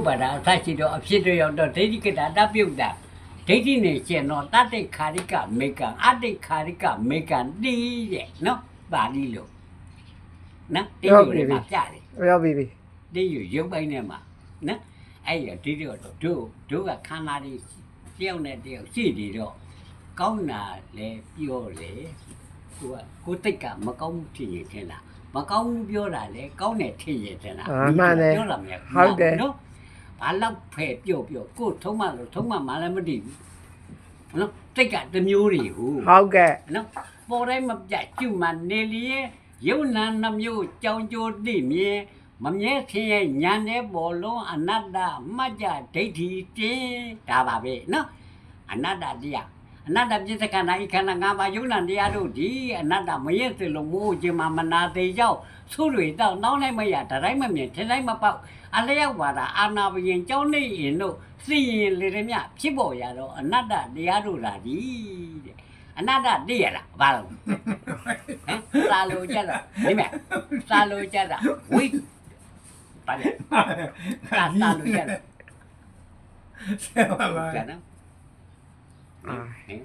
ပါတာအသရှိတော့အဖြစ်တွေရောက်တော့ဒိဋ္ဌိကတာတပြုတ်တာဒိဋ္ဌိနဲ့ကျင်တော့တတိခါရိကမေကံအတိခါရိကမေကံတီးတဲ့နော်ပါဠိလိုနော်တိယူတွေမှာပြတယ် ရောက်ပြီပြီ တိယူရုပ်ပိုင်းထဲမှာနော်အဲ့ရဒီတော့တို့ကခန္ဓာတွေတယောက်နဲ့တယောက်ရှိနေတော့ကောင်းတာလဲပြောလေကိုတိတ်ကမကောင်းဘူးထင်ရင်ထင်လားမကောင်းဘူးပြောတာလေကောင်းတယ်ထင်ရင်ထင်လားပြောလာမယ်နော်ဘာလောက်ဖယ်ပြောကိုထုံးမလို့ထုံးမမှလည်းမသိဘူးနော်တိတ်ကတစ်မျိုးတွေဟို ဟုတ်ကဲ့ နော်ပေါ်တိုင်းမပြတ်ကျุမှနေလျက်ရုပ်နာနှမျိုးကြောင်ကြိုတိမြဲမမြဲဖြစ်ရဲ့ညာတဲ့ပေါ်လုံးအနတ္တမှတ်ကြဒိဋ္ဌိတင်းဒါပါပဲနော်အနတ္တတရားအနတ္တပြစ္ဆကနာဤခန္ဓာ၅ပါးယုံနာတရားတို့ဒီအနတ္တမရဲ့စလုံးမိုးခြင်းမနာသေးကြောင့်သုတွေတော့နှောင်းလိုက်မရတတိုင်းမမြင်ထင်တိုင်းမပေါက်အလျောက်ပါတာအာနာဘယင်ကြောင်းနေရင်တို့သိရင်လေရမြဖြစ်ပေါ်ရတော့အနတ္တတရားတို့လာဒီတဲ့အနတ္တသိရလားဘာလို့ဟမ်စာလို့ကြတော့ဒီမဲ့စာလို့ကြတာဝိပါလေစာလို့ကြတယ် ဆရာပါပါ ကြနော် အာ ဟင်